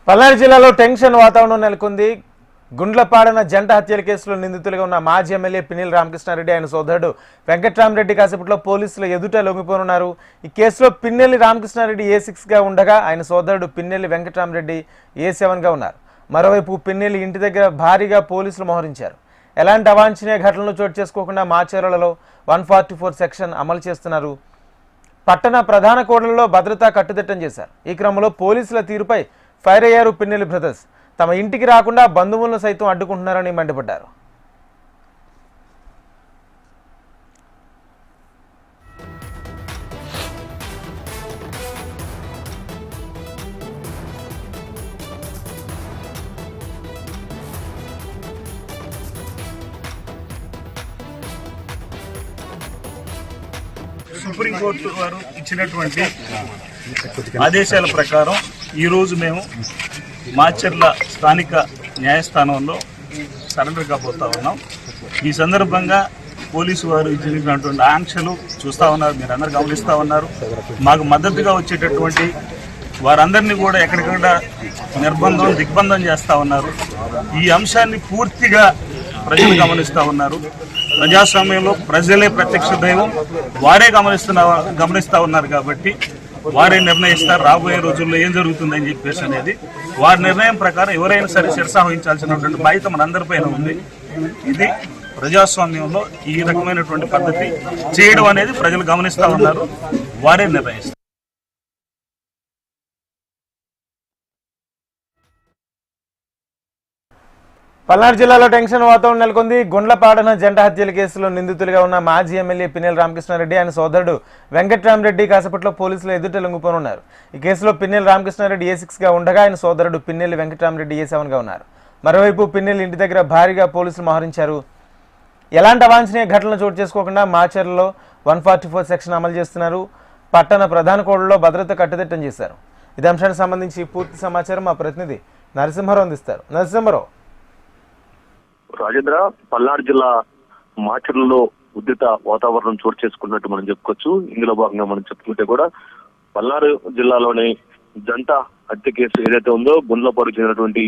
పల్నాడు జిల్లాలో టెన్షన్ వాతావరణం నెలకొంది. గుండ్లపాడన జంట హత్యల కేసులో నిందితులుగా ఉన్న మాజీ ఎమ్మెల్యే పిన్నెల్లి రామకృష్ణారెడ్డి ఆయన సోదరుడు వెంకట్రామరెడ్డి కాసేపట్లో పోలీసుల ఎదుట లొంగిపోనున్నారు. ఈ కేసులో పిన్నెల్లి రామకృష్ణారెడ్డి A6గా ఉండగా ఆయన సోదరుడు పిన్నెల్లి వెంకట్రామరెడ్డి A7గా ఉన్నారు. మరోవైపు పిన్నెల్లి ఇంటి దగ్గర భారీగా పోలీసులు మోహరించారు. ఎలాంటి అవాంఛనీయ ఘటనలు చోటు చేసుకోకుండా మాచర్లలో 144 సెక్షన్ అమలు చేస్తున్నారు. పట్టణ ప్రధాన కూడళ్లలో భద్రతా కట్టుదిట్టం చేశారు. ఈ క్రమంలో పోలీసుల తీరుపై ఫైర్ అయ్యారు పిన్నెల్లి బ్రదర్స్. తమ ఇంటికి రాకుండా బంధువులను సైతం అడ్డుకుంటున్నారని మండిపడ్డారు. సుప్రీంకోర్టు వారు ఇచ్చినటువంటి ఆదేశాల ప్రకారం ఈరోజు మేము మాచర్ల స్థానిక న్యాయస్థానంలో సరెండర్ కాబోతా ఉన్నాం. ఈ సందర్భంగా పోలీసు వారు ఇచ్చినటువంటి ఆంక్షలు చూస్తూ ఉన్నారు, మీరు అందరు గమనిస్తూ ఉన్నారు. మాకు మద్దతుగా వచ్చేటటువంటి వారందరినీ కూడా ఎక్కడికక్కడ దిగ్బంధం చేస్తూ ఉన్నారు. ఈ అంశాన్ని పూర్తిగా ప్రజలు గమనిస్తూ ఉన్నారు. ప్రజాస్వామ్యంలో ప్రజలే ప్రత్యక్ష దైవం, వారే గమనిస్తూ ఉన్నారు. కాబట్టి వారే నిర్ణయిస్తారు రాబోయే రోజుల్లో ఏం జరుగుతుందని చెప్పేసి అనేది. వారి నిర్ణయం ప్రకారం ఎవరైనా సరే శిరసావహించాల్సినటువంటి బాధ్యత మనందరిపైన ఉంది. ఇది ప్రజాస్వామ్యంలో ఈ రకమైనటువంటి పద్ధతి చేయడం అనేది ప్రజలు గమనిస్తూ ఉన్నారు, వారే నిర్ణయిస్తారు. పల్నాడు జిల్లాలో టెన్షన్ వాతావరణం నెలకొంది. గుండ్లపాడన జంట హత్యల కేసులో నిందితులుగా ఉన్న మాజీ ఎమ్మెల్యే పిన్నెల్లి రామకృష్ణారెడ్డి ఆయన సోదరుడు వెంకట్రామరెడ్డి కాసేపట్లో పోలీసుల ఎదుట లొంగిపోనున్నారు. ఈ కేసులో పిన్నెల్లి రామకృష్ణారెడ్డి A6గా ఉండగా ఆయన సోదరుడు పిన్నెల్లి వెంకట్రామరెడ్డి A7గా ఉన్నారు. మరోవైపు పిన్నెల్లి ఇంటి దగ్గర భారీగా పోలీసులు మోహరించారు. ఎలాంటి అవాంఛనీయ ఘటనలు చోటు చేసుకోకుండా మాచర్లలో 144 సెక్షన్ అమలు చేస్తున్నారు. పట్టణ ప్రధాన కూడళ్లలో భద్రత కట్టుదిట్టం చేశారు. ఇదే అంశానికి సంబంధించి పూర్తి సమాచారం మా ప్రతినిధి నరసింహారావు అందిస్తారు. నరసింహారావు. రాజేంద్ర, పల్నాడు జిల్లా మాచర్లలో ఉద్రిత వాతావరణం చోటు చేసుకున్నట్టు మనం చెప్పుకోవచ్చు. ఇందులో భాగంగా మనం చెప్పుకుంటే కూడా పల్నాడు జిల్లాలోని జంట హత్య కేసు ఏదైతే ఉందో గుండ్లపాడుకు చెందినటువంటి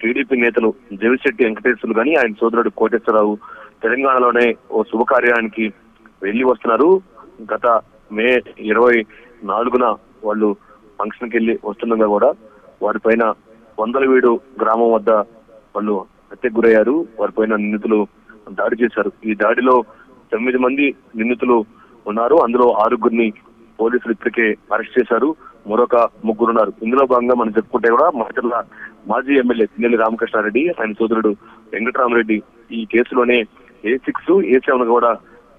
టీడీపీ నేతలు జవిశెట్టి వెంకటేశ్వర్లు కానీ ఆయన సోదరుడు కోటేశ్వరరావు తెలంగాణలోనే ఓ శుభకార్యానికి వెళ్లి వస్తున్నారు. గత మే 24న వాళ్ళు ఫంక్షన్కి వెళ్లి వస్తుండగా కూడా వారిపైన వందలవీడు గ్రామం వద్ద వాళ్ళు హత్యకు గురయ్యారు. వారిపైన నిందితులు దాడి చేశారు. ఈ దాడిలో 9 మంది నిందితులు ఉన్నారు. అందులో 6గురిని పోలీసులు ఇప్పటికే అరెస్ట్ చేశారు. మరొక 3 ఉన్నారు. ఇందులో భాగంగా మనం చెప్పుకుంటే కూడా మాచర్ల మాజీ ఎమ్మెల్యే పిన్నెల్లి రామకృష్ణారెడ్డి ఆయన సోదరుడు వెంకట్రామరెడ్డి ఈ కేసులోనే A6, A7 కూడా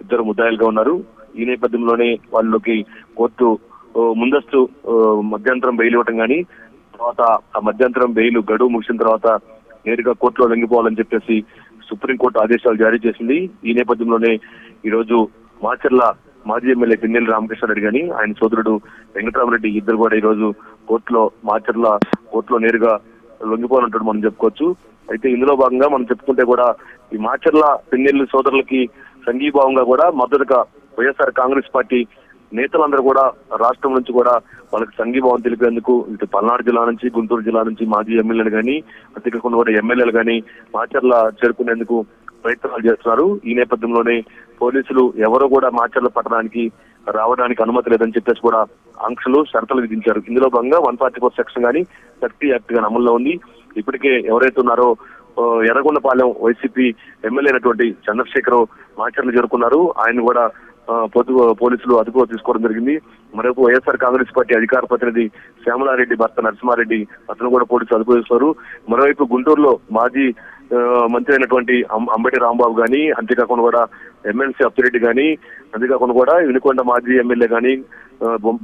ఇద్దరు ముద్దాయిలుగా ఉన్నారు. ఈ నేపథ్యంలోనే వాళ్ళకి కోర్టు ముందస్తు మధ్యంతరం బెయిల్ ఇవ్వటం కానీ తర్వాత ఆ మధ్యంతరం బెయిల్ గడువు ముగిసిన తర్వాత నేరుగా కోర్టులో లొంగిపోవాలని చెప్పేసి సుప్రీంకోర్టు ఆదేశాలు జారీ చేసింది. ఈ నేపథ్యంలోనే ఈ రోజు మాచర్ల మాజీ ఎమ్మెల్యే పిన్నెల్లి రామకృష్ణారెడ్డి గాని ఆయన సోదరుడు వెంకటరామరెడ్డి ఇద్దరు కూడా ఈ రోజు మాచర్ల కోర్టులో నేరుగా లొంగిపోవాలంటాడు మనం చెప్పుకోవచ్చు. అయితే ఇందులో భాగంగా మనం చెప్పుకుంటే కూడా ఈ మాచర్ల పిన్నెల్లి సోదరులకి సంఘీభావంగా కూడా మద్దతుగా వైఎస్ఆర్ కాంగ్రెస్ పార్టీ నేతలందరూ కూడా రాష్ట్రం నుంచి కూడా వాళ్ళకి సంఘీభావం తెలిపేందుకు ఇటు పల్నాడు జిల్లా నుంచి గుంటూరు జిల్లా నుంచి మాజీ ఎమ్మెల్యేలు కానీ అంతేకాకుండా కూడా ఎమ్మెల్యేలు కానీ మాచర్ల చేరుకునేందుకు ప్రయత్నాలు చేస్తున్నారు. ఈ నేపథ్యంలోనే పోలీసులు ఎవరో కూడా మాచర్ల పట్టణానికి రావడానికి అనుమతి లేదని చెప్పేసి కూడా ఆంక్షలు షరతులు విధించారు. ఇందులో భాగంగా 144 సెక్షన్ కానీ 30 యాక్ట్ కానీ అమల్లో ఉంది. ఇప్పటికే ఎవరైతే ఉన్నారో ఎర్రగొండపాలెం వైసీపీ ఎమ్మెల్యే అయినటువంటి చంద్రశేఖర్ మాచర్లు చేరుకున్నారు. ఆయన కూడా పోలీసులు అదుపులో తీసుకోవడం జరిగింది. మరొక వైఎస్ఆర్ కాంగ్రెస్ పార్టీ అధికార ప్రతినిధి శ్యామలారెడ్డి భర్త నరసింహారెడ్డి అతను కూడా పోలీసులు అదుపు చేస్తున్నారు. మరోవైపు గుంటూరులో మాజీ మంత్రి అయినటువంటి అంబటి రాంబాబు గాని అంతేకాకుండా కూడా ఎమ్మెల్సీ అప్పిరెడ్డి గాని అంతేకాకుండా కూడా వినుకొండ మాజీ ఎమ్మెల్యే గాని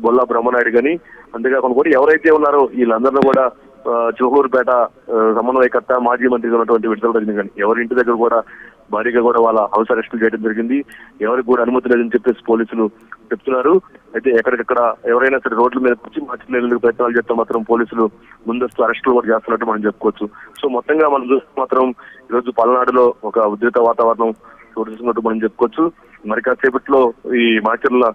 బొల్లా బ్రహ్మనాయుడు గాని అంతేకాకుండా కూడా ఎవరైతే ఉన్నారో వీళ్ళందరినీ కూడా చివకూరుపేట సమన్వయకర్త మాజీ మంత్రిగా ఉన్నటువంటి విడుదల రజని కానీ ఎవరి ఇంటి దగ్గర కూడా భారీగా కూడా వాళ్ళ హౌస్ అరెస్టులు చేయడం జరిగింది. ఎవరికి కూడా అనుమతి లేదని చెప్పేసి పోలీసులు చెప్తున్నారు. అయితే ఎక్కడికక్కడ ఎవరైనా సరే రోడ్ల మీద వచ్చి మార్చిలేందుకు ప్రయత్నాలు చేస్తే మాత్రం పోలీసులు ముందస్తు అరెస్టులు కూడా చేస్తున్నట్టు మనం చెప్పుకోవచ్చు. సో మొత్తంగా మనం చూస్తే మాత్రం ఈరోజు పల్నాడులో ఒక ఉద్రిక్త వాతావరణం చోటు చేసుకున్నట్టు మనం చెప్పుకోవచ్చు. మరి కాసేపట్లో ఈ మాచర్ల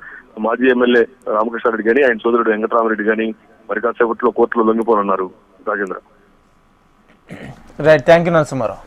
మాజీ ఎమ్మెల్యే రామకృష్ణారెడ్డి గాని ఆయన సోదరుడు వెంకటరామరెడ్డి గాని మరి కాసేపట్లో కోర్టులో లొంగిపోనున్నారు. Rajendra. Right, thank you Narasimha Rao.